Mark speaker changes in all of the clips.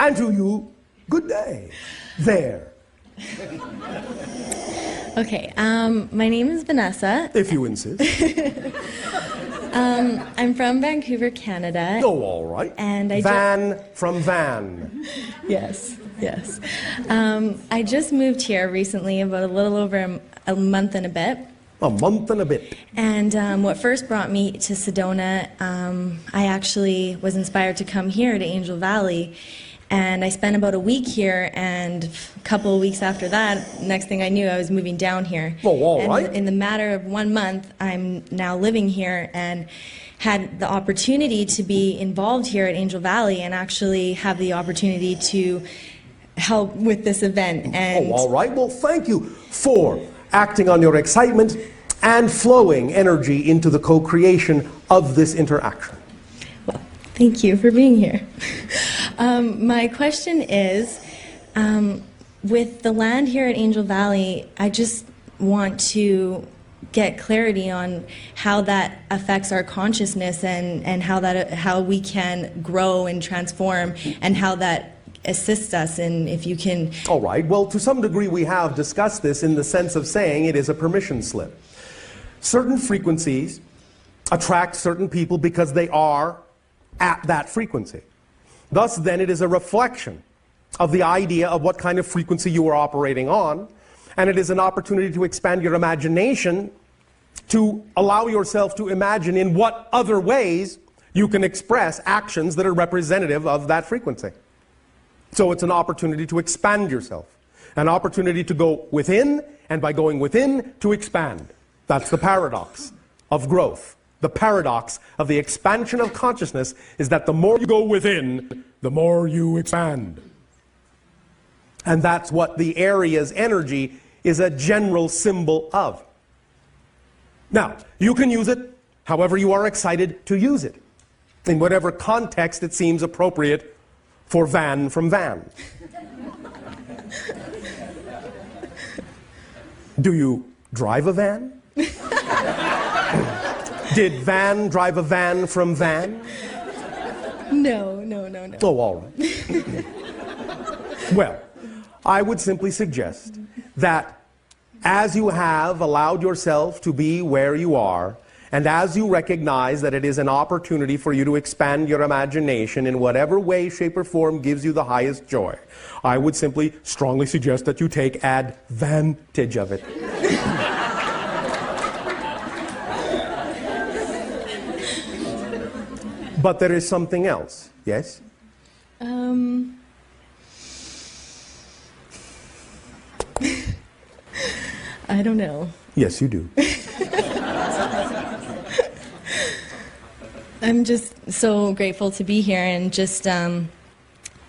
Speaker 1: And to you, good day. There.
Speaker 2: Okay, my name is Vanessa.
Speaker 1: If you insist.
Speaker 2: I'm from Vancouver, Canada.
Speaker 1: Oh, all right.
Speaker 2: And I
Speaker 1: Van from van.
Speaker 2: Yes, yes. I just moved here recently, about a little over a month and a bit.
Speaker 1: A month and a bit.
Speaker 2: And what first brought me to Sedona, I actually was inspired to come here to Angel Valley. And I spent about a week here, and a couple of weeks after that, next thing I knew, I was moving down here.
Speaker 1: Oh, all right.
Speaker 2: In the matter of 1 month, I'm now living here and had the opportunity to be involved here at Angel Valley and actually have the opportunity to help with this event. And
Speaker 1: oh, all right. Well, thank you for acting on your excitement and flowing energy into the co-creation of this interaction.
Speaker 2: Well, thank you for being here. My question is, with the land here at Angel Valley, I just want to get clarity on how that affects our consciousness and how we can grow and transform, and how that assists us, and if you can...
Speaker 1: All right. Well, to some degree we have discussed this in the sense of saying it is a permission slip. Certain frequencies attract certain people because they are at that frequency. Thus, then, it is a reflection of the idea of what kind of frequency you are operating on, and it is an opportunity to expand your imagination, to allow yourself to imagine in what other ways you can express actions that are representative of that frequency. So it's an opportunity to expand yourself, an opportunity to go within, and by going within, to expand. That's the paradox of growth. The paradox of the expansion of consciousness is that the more you go within, the more you expand. And that's what the area's energy is a general symbol of. Now, you can use it however you are excited to use it, in whatever context it seems appropriate for van from van. Do you drive a van? Did van drive a van from van?
Speaker 2: No.
Speaker 1: Oh, all right. Well, I would simply suggest that as you have allowed yourself to be where you are, and as you recognize that it is an opportunity for you to expand your imagination in whatever way, shape, or form gives you the highest joy, I would simply strongly suggest that you take advantage of it. But there is something else, yes?
Speaker 2: I don't know.
Speaker 1: Yes, you do.
Speaker 2: I'm just so grateful to be here, and just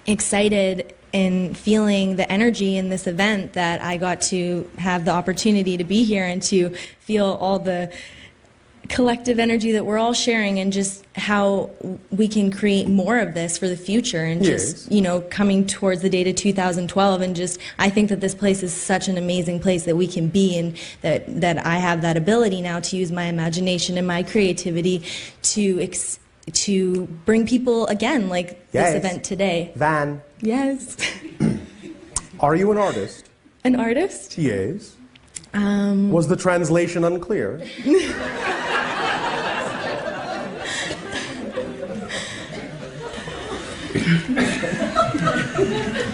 Speaker 2: excited in feeling the energy in this event, that I got to have the opportunity to be here and to feel all the collective energy that we're all sharing, and just how we can create more of this for the future, and just, you know, coming towards the date of 2012, and just, I think that this place is such an amazing place that we can be, and that I have that ability now to use my imagination and my creativity to bring people again, like this event today.
Speaker 1: Van.
Speaker 2: Yes.
Speaker 1: Are you an artist?
Speaker 2: An artist?
Speaker 1: Yes. Was the translation unclear?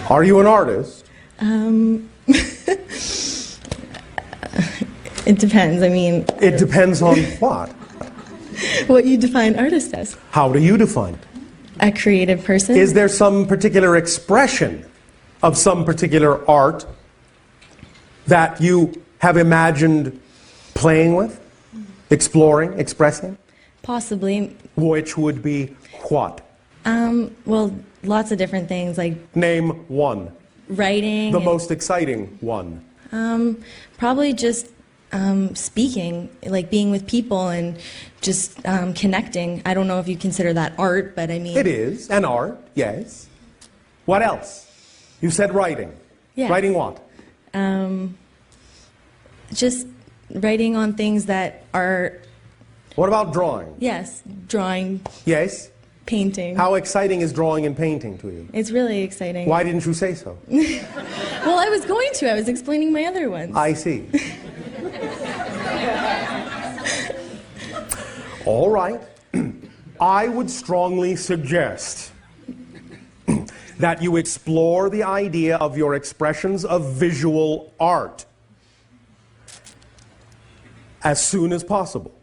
Speaker 1: Are you an artist?
Speaker 2: It depends. I mean...
Speaker 1: It depends on what?
Speaker 2: What you define artist as.
Speaker 1: How do you define it?
Speaker 2: A creative person.
Speaker 1: Is there some particular expression of some particular art that you have imagined playing with, exploring, expressing?
Speaker 2: Possibly.
Speaker 1: Which would be what?
Speaker 2: Well, lots of different things, like...
Speaker 1: Name one.
Speaker 2: Writing.
Speaker 1: The most exciting one.
Speaker 2: Probably just speaking, like being with people and just connecting. I don't know if you consider that art, but I mean...
Speaker 1: It is an art, yes. What else? You said writing.
Speaker 2: Yeah.
Speaker 1: Writing what?
Speaker 2: Just writing on things that are...
Speaker 1: What about drawing?
Speaker 2: Yes, drawing.
Speaker 1: Yes.
Speaker 2: Painting.
Speaker 1: How exciting is drawing and painting to you?
Speaker 2: It's really exciting.
Speaker 1: Why didn't you say so?
Speaker 2: Well, I was going to. I was explaining my other ones.
Speaker 1: I see. All right. I would strongly suggest that you explore the idea of your expressions of visual art as soon as possible.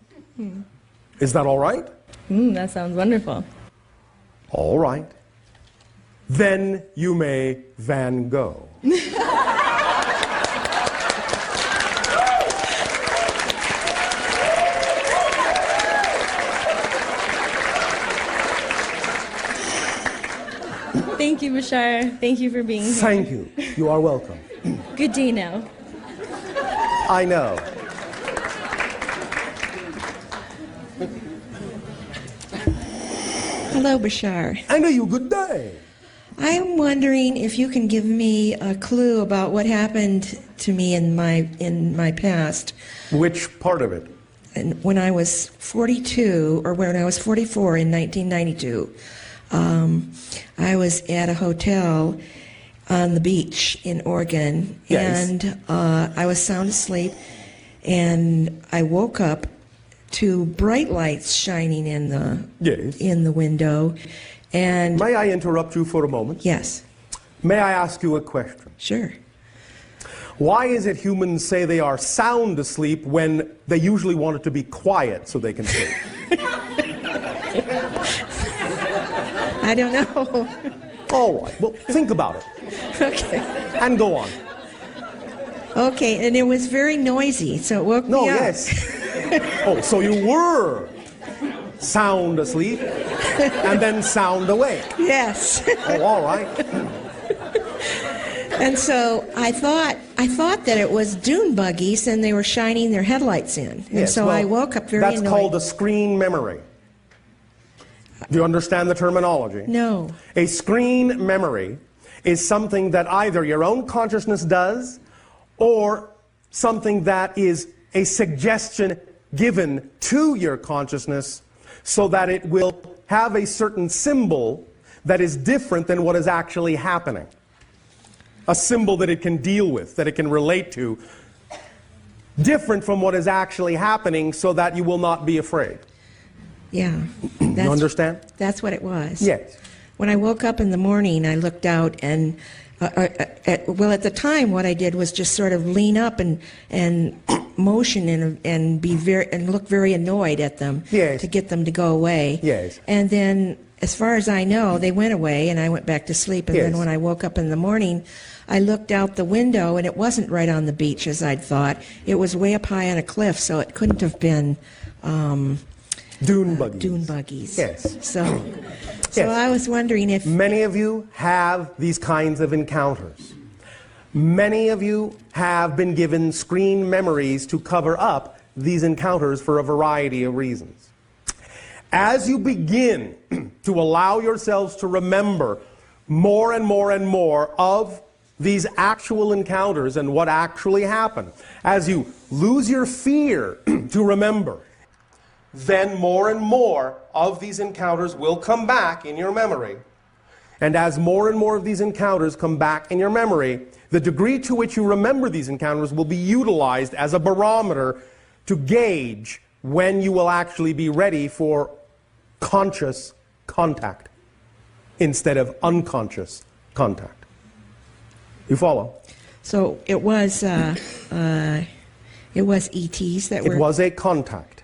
Speaker 1: Is that all right?
Speaker 2: That sounds wonderful.
Speaker 1: All right. Then you may Van Gogh.
Speaker 2: Thank you, Bashar. Thank you for being here.
Speaker 1: Thank you. You are welcome.
Speaker 2: Good day now.
Speaker 1: I know.
Speaker 3: Hello, Bashar.
Speaker 1: And you good day.
Speaker 3: I'm wondering if you can give me a clue about what happened to me in my past.
Speaker 1: Which part of it?
Speaker 3: And when I was 42, or when I was 44 in 1992, I was at a hotel on the beach in Oregon,
Speaker 1: Yes.
Speaker 3: and I was sound asleep, and I woke up to bright lights shining in
Speaker 1: Yes.
Speaker 3: the window, and
Speaker 1: May I interrupt you for a moment?
Speaker 3: yes,
Speaker 1: May I ask you a question?
Speaker 3: sure.
Speaker 1: Why is it humans say they are sound asleep when they usually want it to be quiet so they can sleep?
Speaker 3: I don't know.
Speaker 1: All right, well, think about it
Speaker 3: Okay.
Speaker 1: and go on.
Speaker 3: Okay, and it was very noisy, so it woke
Speaker 1: No,
Speaker 3: me up.
Speaker 1: yes. Oh, so you were sound asleep and then sound awake.
Speaker 3: Yes.
Speaker 1: Oh, all right.
Speaker 3: And so I thought that it was Dune buggies, and they were shining their headlights in. And
Speaker 1: Yes,
Speaker 3: so
Speaker 1: well,
Speaker 3: I woke up very
Speaker 1: That's
Speaker 3: annoyed.
Speaker 1: called a screen memory. Do you understand the terminology?
Speaker 3: No.
Speaker 1: A screen memory is something that either your own consciousness does or something that is a suggestion given to your consciousness so that it will have a certain symbol that is different than what is actually happening. A symbol that it can deal with, that it can relate to, different from what is actually happening so that you will not be afraid.
Speaker 3: Yeah.
Speaker 1: You understand?
Speaker 3: That's what it was.
Speaker 1: Yes.
Speaker 3: When I woke up in the morning, I looked out, and at the time, what I did was just sort of lean up and motion and be and look very annoyed at them.
Speaker 1: Yes.
Speaker 3: To get them to go away.
Speaker 1: Yes.
Speaker 3: And then, as far as I know, they went away, and I went back to sleep. And
Speaker 1: Yes.
Speaker 3: then when I woke up in the morning, I looked out the window, and it wasn't right on the beach as I'd thought. It was way up high on a cliff, so it couldn't have been
Speaker 1: Dune buggies.
Speaker 3: dune buggies.
Speaker 1: Yes.
Speaker 3: So
Speaker 1: Yes.
Speaker 3: I was wondering if
Speaker 1: Many of you have these kinds of encounters. Many of you have been given screen memories to cover up these encounters for a variety of reasons. As you begin to allow yourselves to remember more and more and more of these actual encounters and what actually happened, as you lose your fear to remember, then more and more of these encounters will come back in your memory. And as more and more of these encounters come back in your memory, the degree to which you remember these encounters will be utilized as a barometer to gauge when you will actually be ready for conscious contact instead of unconscious contact. You follow?
Speaker 3: so. It was ETs that
Speaker 1: It
Speaker 3: were.
Speaker 1: was a contact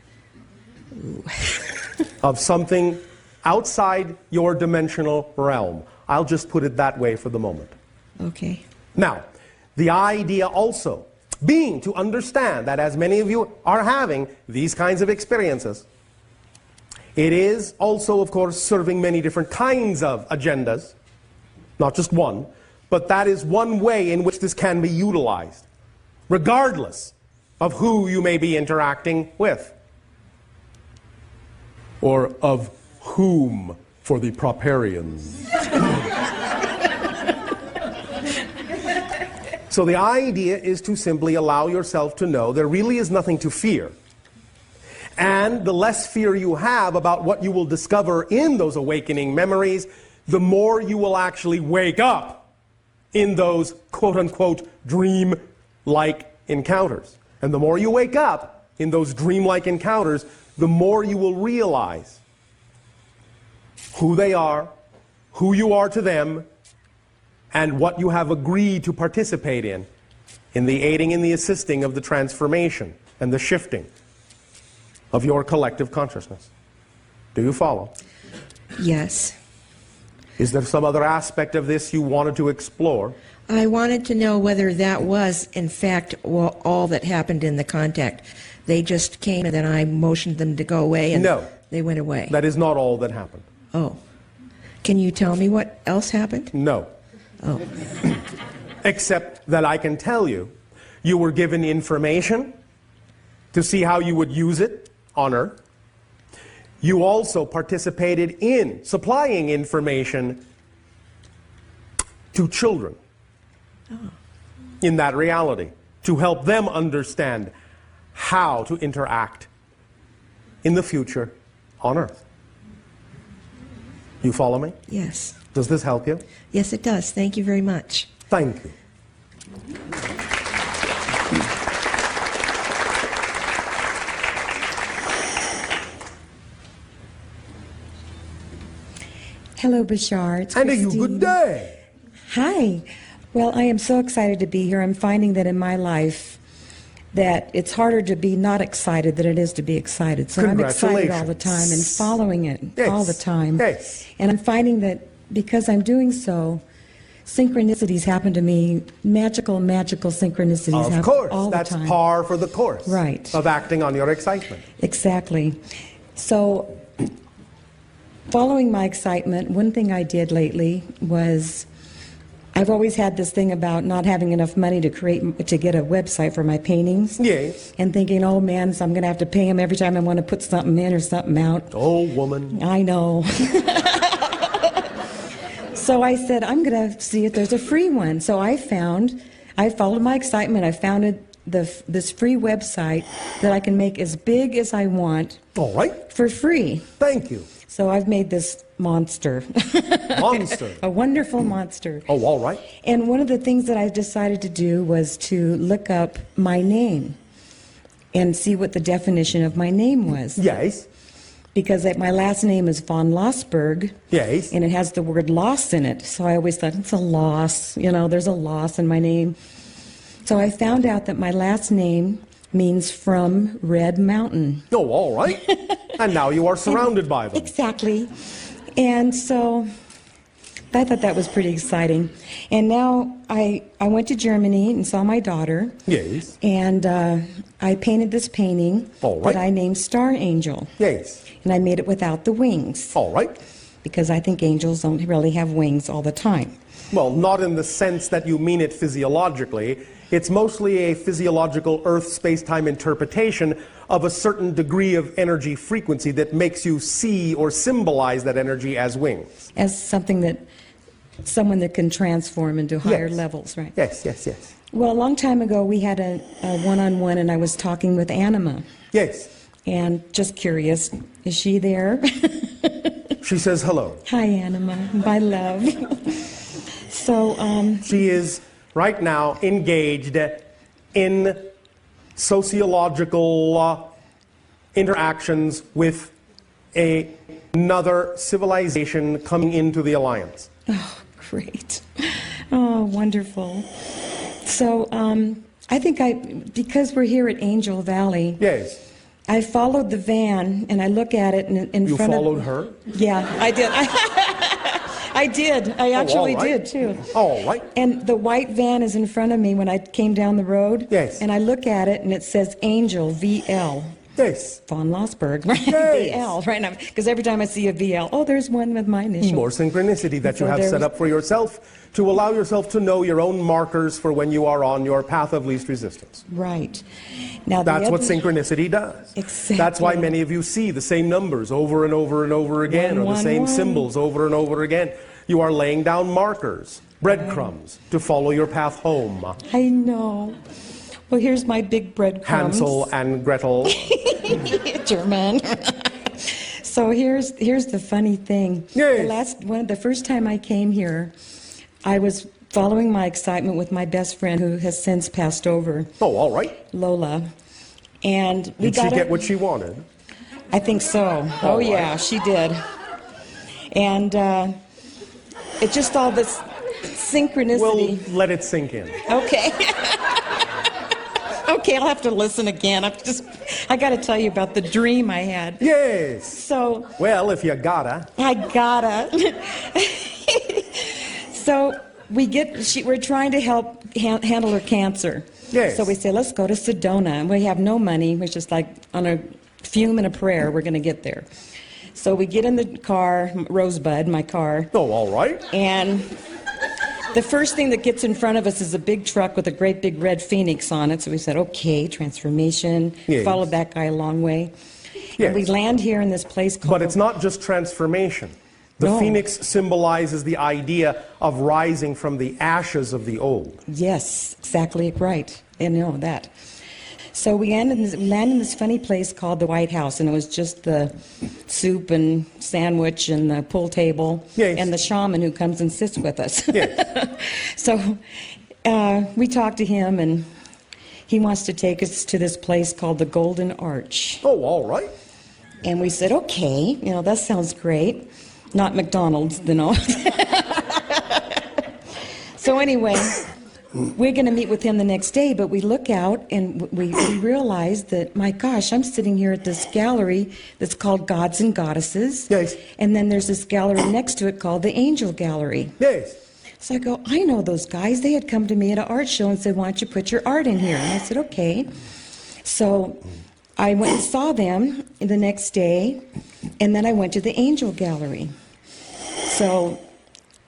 Speaker 1: of something outside your dimensional realm. I'll just put it that way for the moment.
Speaker 3: Okay.
Speaker 1: Now, the idea also being to understand that as many of you are having these kinds of experiences, it is also, of course, serving many different kinds of agendas, not just one, but that is one way in which this can be utilized, regardless of who you may be interacting with, or of whom for the Properians. So the idea is to simply allow yourself to know there really is nothing to fear. And the less fear you have about what you will discover in those awakening memories, the more you will actually wake up in those quote-unquote dream-like encounters. And the more you wake up in those dream-like encounters, the more you will realize who they are, who you are to them, and what you have agreed to participate in the aiding and the assisting of the transformation and the shifting of your collective consciousness. Do you follow?
Speaker 3: Yes.
Speaker 1: Is there some other aspect of this you wanted to explore?
Speaker 3: I wanted to know whether that was, in fact, all that happened in the contact. They just came and then I motioned them to go away and
Speaker 1: No.
Speaker 3: they went away.
Speaker 1: That is not all that happened.
Speaker 3: Oh. Can you tell me what else happened?
Speaker 1: No.
Speaker 3: Oh.
Speaker 1: Except that I can tell you, you were given information to see how you would use it on Earth. You also participated in supplying information to children in that reality to help them understand how to interact in the future on Earth. You follow me?
Speaker 3: Yes.
Speaker 1: Does this help you?
Speaker 3: Yes, it does. Thank you very much.
Speaker 1: Thank you.
Speaker 4: Hello, Bashar. It's
Speaker 1: And a you
Speaker 4: Christine.
Speaker 1: good day.
Speaker 4: Hi. Well, I am so excited to be here. I'm finding that in my life that it's harder to be not excited than it is to be excited. So I'm excited all the time and following it all the time.
Speaker 1: Yes.
Speaker 4: And I'm finding that because I'm doing so, synchronicities happen to me, magical synchronicities
Speaker 1: Of
Speaker 4: happen
Speaker 1: course,
Speaker 4: all the
Speaker 1: that's
Speaker 4: time.
Speaker 1: par for the course
Speaker 4: Right.
Speaker 1: of acting on your excitement.
Speaker 4: Exactly. So, following my excitement, one thing I did lately was I've always had this thing about not having enough money to get a website for my paintings.
Speaker 1: Yes.
Speaker 4: And thinking, oh man, so I'm going to have to pay them every time I want to put something in or something out.
Speaker 1: Oh, woman.
Speaker 4: I know. So I said, I'm going to see if there's a free one. So I followed my excitement. I found this free website that I can make as big as I want
Speaker 1: All right.
Speaker 4: for free.
Speaker 1: Thank you.
Speaker 4: So I've made this monster.
Speaker 1: Monster.
Speaker 4: A wonderful monster.
Speaker 1: Oh, all right.
Speaker 4: And one of the things that I decided to do was to look up my name and see what the definition of my name was.
Speaker 1: Yes.
Speaker 4: Because my last name is von Lossberg.
Speaker 1: Yes.
Speaker 4: And it has the word loss in it. So I always thought, it's a loss. You know, there's a loss in my name. So I found out that my last name means from Red Mountain.
Speaker 1: Oh, all right. And now you are surrounded by them.
Speaker 4: Exactly. And so I thought that was pretty exciting. And now I went to Germany and saw my daughter.
Speaker 1: Yes.
Speaker 4: And I painted this painting
Speaker 1: All right.
Speaker 4: that I named Star Angel.
Speaker 1: Yes.
Speaker 4: And I made it without the wings.
Speaker 1: All right.
Speaker 4: Because I think angels don't really have wings all the time.
Speaker 1: Well, not in the sense that you mean it physiologically. It's mostly a physiological Earth space-time interpretation of a certain degree of energy frequency that makes you see or symbolize that energy as wings.
Speaker 4: As someone that can transform into higher
Speaker 1: Yes.
Speaker 4: levels, right?
Speaker 1: Yes, yes, yes.
Speaker 4: Well, a long time ago, we had a one-on-one, and I was talking with Anima.
Speaker 1: Yes.
Speaker 4: And just curious, is she there?
Speaker 1: She says hello.
Speaker 4: Hi, Anima, my love. So,
Speaker 1: She is right now engaged in sociological interactions with another civilization coming into the alliance.
Speaker 4: oh, great. Oh, wonderful. So, I think because we're here at Angel Valley,
Speaker 1: Yes.
Speaker 4: I followed the van, and I look at it in
Speaker 1: You
Speaker 4: front of...
Speaker 1: followed her?
Speaker 4: Yeah, I did. I did. I actually
Speaker 1: all right.
Speaker 4: did, too.
Speaker 1: All right.
Speaker 4: And the white van is in front of me when I came down the road.
Speaker 1: Yes.
Speaker 4: And I look at it, and it says Angel VL.
Speaker 1: Yes.
Speaker 4: Von Lossberg, right?
Speaker 1: Yes.
Speaker 4: VL, right now. Because every time I see a VL, oh, there's one with my initials.
Speaker 1: More synchronicity that you
Speaker 4: So
Speaker 1: have
Speaker 4: there
Speaker 1: set
Speaker 4: was-
Speaker 1: up for yourself to allow yourself to know your own markers for when you are on your path of least resistance.
Speaker 4: Right. Now,
Speaker 1: That's what
Speaker 4: other-
Speaker 1: synchronicity does.
Speaker 4: Exactly.
Speaker 1: That's why many of you see the same numbers over and over and over again, or the same
Speaker 4: 111.
Speaker 1: symbols over and over again. You are laying down markers, breadcrumbs, to follow your path home.
Speaker 4: I know. Well, here's my big breadcrumbs.
Speaker 1: Hansel and Gretel
Speaker 4: German. So here's the funny thing.
Speaker 1: Yes.
Speaker 4: The first time I came here, I was following my excitement with my best friend who has since passed over.
Speaker 1: Oh, all right.
Speaker 4: Lola. And we
Speaker 1: Did she get what she wanted?
Speaker 4: I think so. Oh,
Speaker 1: right.
Speaker 4: yeah, she did. And it's just all this synchronicity.
Speaker 1: We'll let it sink in.
Speaker 4: Okay. Okay, I'll have to listen again. I got to tell you about the dream I had.
Speaker 1: Yes.
Speaker 4: So.
Speaker 1: Well, if you gotta.
Speaker 4: I gotta. So we're trying to help handle her cancer.
Speaker 1: Yes.
Speaker 4: So we say, let's go to Sedona. And we have no money. We're just like on a fume and a prayer, we're going to get there. So we get in the car, Rosebud, my car.
Speaker 1: Oh, all right.
Speaker 4: And the first thing that gets in front of us is a big truck with a great big red phoenix on it. So we said, okay, transformation.
Speaker 1: Yes.
Speaker 4: Followed that guy a long way.
Speaker 1: Yes.
Speaker 4: And we land here in this place called...
Speaker 1: But it's not just transformation. The
Speaker 4: No.
Speaker 1: phoenix symbolizes the idea of rising from the ashes of the old.
Speaker 4: Yes, exactly right. I know that. So we land in this funny place called the White House, and it was just the soup and sandwich and the pool table,
Speaker 1: Yes.
Speaker 4: and the shaman who comes and sits with us.
Speaker 1: Yes.
Speaker 4: So we talked to him, and he wants to take us to this place called the Golden Arch.
Speaker 1: Oh, all right.
Speaker 4: And we said, okay, that sounds great. Not McDonald's, So anyway, we're going to meet with him the next day, but we look out and we realize that, my gosh, I'm sitting here at this gallery that's called Gods and Goddesses.
Speaker 1: Yes.
Speaker 4: And then there's this gallery next to it called the Angel Gallery.
Speaker 1: Yes.
Speaker 4: So I go, I know those guys. They had come to me at an art show and said, why don't you put your art in here? And I said, okay. So I went and saw them the next day, and then I went to the Angel Gallery. So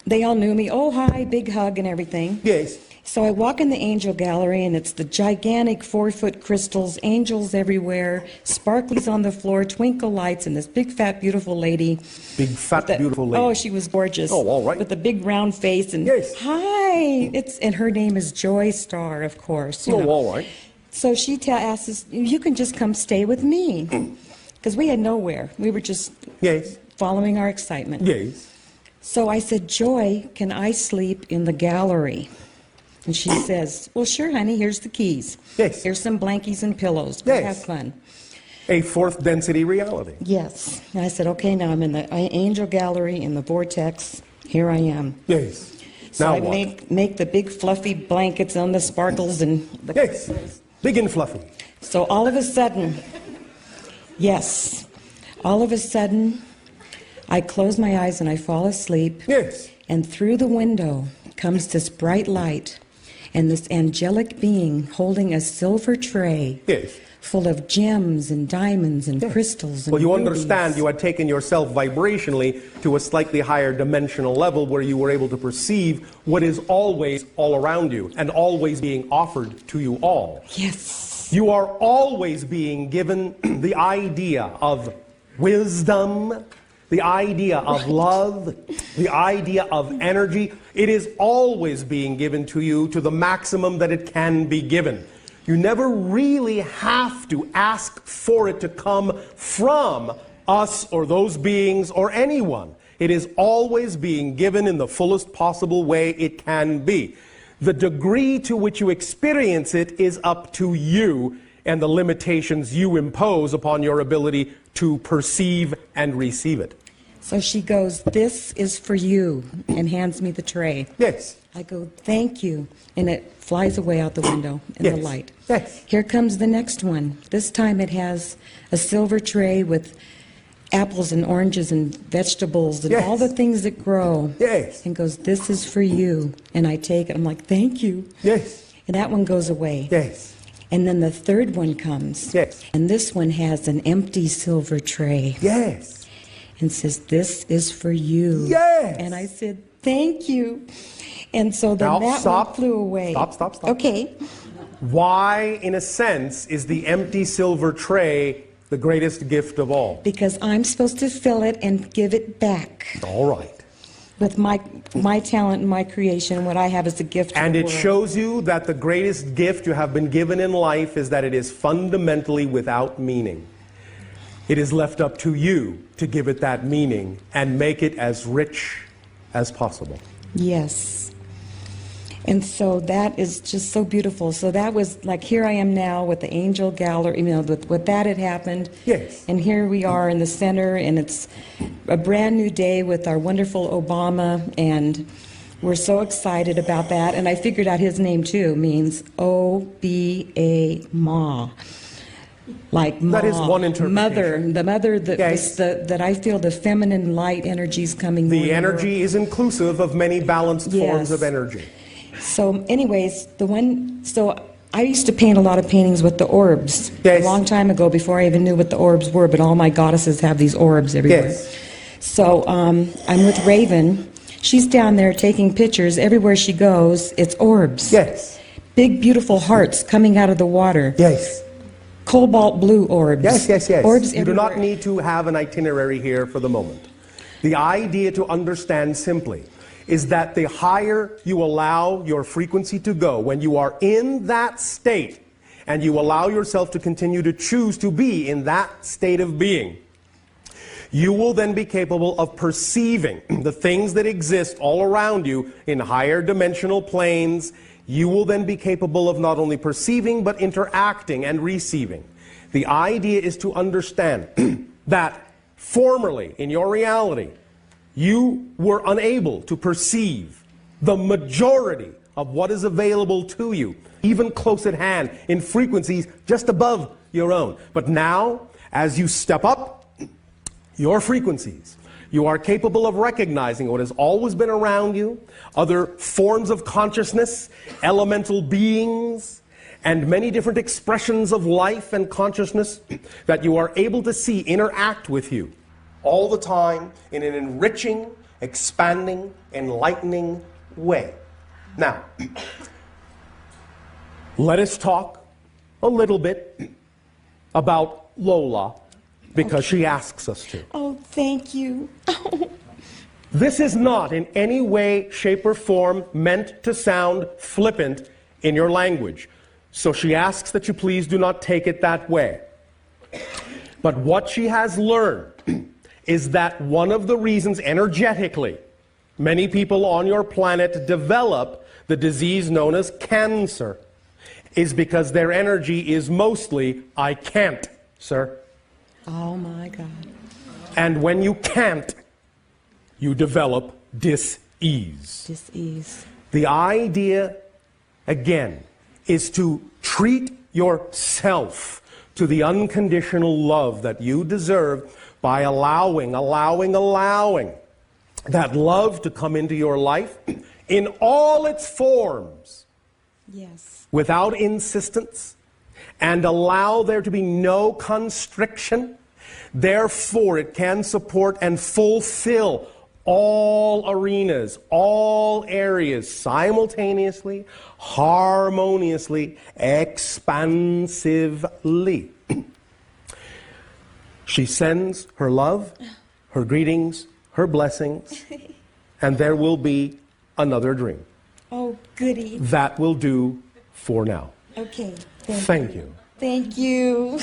Speaker 4: they all knew me. Oh, hi, big hug and everything.
Speaker 1: Yes.
Speaker 4: So I walk in the Angel Gallery, and it's the gigantic 4-foot crystals, angels everywhere, sparklies on the floor, twinkle lights, and this big, fat, beautiful lady.
Speaker 1: Big, fat, beautiful lady.
Speaker 4: Oh, she was gorgeous.
Speaker 1: Oh, all right.
Speaker 4: With the big round face. And
Speaker 1: Yes.
Speaker 4: hi. And her name is Joy Star, of course.
Speaker 1: Oh, all right.
Speaker 4: So she asks us, you can just come stay with me. Because we had nowhere. We were just
Speaker 1: Yes.
Speaker 4: following our excitement.
Speaker 1: Yes.
Speaker 4: So I said, Joy, can I sleep in the gallery? And she says, well, sure, honey, here's the keys.
Speaker 1: Yes.
Speaker 4: Here's some blankies and pillows. Go
Speaker 1: Yes.
Speaker 4: have fun.
Speaker 1: A fourth density reality.
Speaker 4: Yes. And I said, okay, now I'm in the Angel Gallery in the vortex. Here I am.
Speaker 1: Yes.
Speaker 4: So
Speaker 1: Now
Speaker 4: I
Speaker 1: what?
Speaker 4: make the big fluffy blankets on the sparkles and the
Speaker 1: Yes. Big and fluffy.
Speaker 4: So all of a sudden, I close my eyes and I fall asleep.
Speaker 1: Yes.
Speaker 4: And through the window comes this bright light and this angelic being holding a silver tray
Speaker 1: Yes.
Speaker 4: full of gems and diamonds and crystals and
Speaker 1: Well, you
Speaker 4: rubies.
Speaker 1: understand you had taken yourself vibrationally to a slightly higher dimensional level where you were able to perceive what is always all around you and always being offered to you all.
Speaker 4: Yes.
Speaker 1: You are always being given the idea of wisdom, the idea of love, the idea of energy. It is always being given to you to the maximum that it can be given. You never really have to ask for it to come from us or those beings or anyone. It is always being given in the fullest possible way it can be. The degree to which you experience it is up to you and the limitations you impose upon your ability to perceive and receive it.
Speaker 4: So she goes, this is for you, and hands me the tray.
Speaker 1: Yes.
Speaker 4: I go, thank you. And it flies away out the window in the
Speaker 1: Yes.
Speaker 4: light.
Speaker 1: Yes.
Speaker 4: Here comes the next one. This time it has a silver tray with apples and oranges and vegetables and
Speaker 1: Yes.
Speaker 4: all the things that grow.
Speaker 1: Yes.
Speaker 4: And goes, this is for you. And I take it. I'm like, thank you.
Speaker 1: Yes.
Speaker 4: And that one goes away.
Speaker 1: Yes.
Speaker 4: And then the third one comes.
Speaker 1: Yes.
Speaker 4: And this one has an empty silver tray.
Speaker 1: Yes.
Speaker 4: And says, this is for you.
Speaker 1: Yes.
Speaker 4: And I said, thank you. And so then
Speaker 1: Now,
Speaker 4: that
Speaker 1: stop.
Speaker 4: one flew away.
Speaker 1: Stop.
Speaker 4: Okay.
Speaker 1: Why, in a sense, is the empty silver tray the greatest gift of all?
Speaker 4: Because I'm supposed to fill it and give it back
Speaker 1: All right.
Speaker 4: with my talent and my creation, what I have as a gift to
Speaker 1: And
Speaker 4: the
Speaker 1: it
Speaker 4: world.
Speaker 1: shows you that the greatest gift you have been given in life is that it is fundamentally without meaning. It is left up to you to give it that meaning and make it as rich as possible.
Speaker 4: Yes. And so that is just so beautiful. So that was like, here I am now with the angel gallery, you know, with that had happened.
Speaker 1: Yes.
Speaker 4: And here we are in the center, and it's a brand new day with our wonderful Obama, and we're so excited about that. And I figured out his name too, means O-B-A, Ma. Like Ma,
Speaker 1: that is one interpretation.
Speaker 4: Mother, the mother that,
Speaker 1: yes.
Speaker 4: that I feel the feminine light energies coming.
Speaker 1: The energy is inclusive of many balanced forms
Speaker 4: Yes.
Speaker 1: of energy.
Speaker 4: So anyways, so I used to paint a lot of paintings with the orbs
Speaker 1: Yes.
Speaker 4: a long time ago before I even knew what the orbs were, but all my goddesses have these orbs everywhere.
Speaker 1: Yes.
Speaker 4: So I'm with Raven. She's down there taking pictures. Everywhere she goes, it's orbs.
Speaker 1: Yes.
Speaker 4: Big, beautiful hearts coming out of the water.
Speaker 1: Yes.
Speaker 4: Cobalt blue orbs.
Speaker 1: Yes, yes, yes.
Speaker 4: Orbs
Speaker 1: You do not
Speaker 4: everywhere.
Speaker 1: need to have an itinerary here for the moment. The idea to understand simply is that the higher you allow your frequency to go, when you are in that state, and you allow yourself to continue to choose to be in that state of being, you will then be capable of perceiving the things that exist all around you in higher dimensional planes. You will then be capable of not only perceiving, but interacting and receiving. The idea is to understand that formerly in your reality, you were unable to perceive the majority of what is available to you, even close at hand, in frequencies just above your own. But now, as you step up your frequencies, you are capable of recognizing what has always been around you, other forms of consciousness, elemental beings, and many different expressions of life and consciousness that you are able to see interact with you all the time in an enriching, expanding, enlightening way. Now, let us talk a little bit about Lola, because she asks us to.
Speaker 4: Oh, thank you.
Speaker 1: This is not in any way, shape, or form meant to sound flippant in your language. So she asks that you please do not take it that way. But what she has learned is that one of the reasons energetically many people on your planet develop the disease known as cancer is because their energy is mostly, I can't, sir.
Speaker 4: Oh my God.
Speaker 1: And when you can't, you develop dis-ease.
Speaker 4: Dis-ease.
Speaker 1: The idea, again, is to treat yourself to the unconditional love that you deserve by allowing that love to come into your life in all its forms.
Speaker 4: Yes.
Speaker 1: Without insistence, and allow there to be no constriction. Therefore, it can support and fulfill all arenas, all areas simultaneously, harmoniously, expansively. She sends her love, her greetings, her blessings, and there will be another dream.
Speaker 4: Oh, goody.
Speaker 1: That will do for now.
Speaker 4: Okay.
Speaker 1: Thank you.
Speaker 4: Thank you.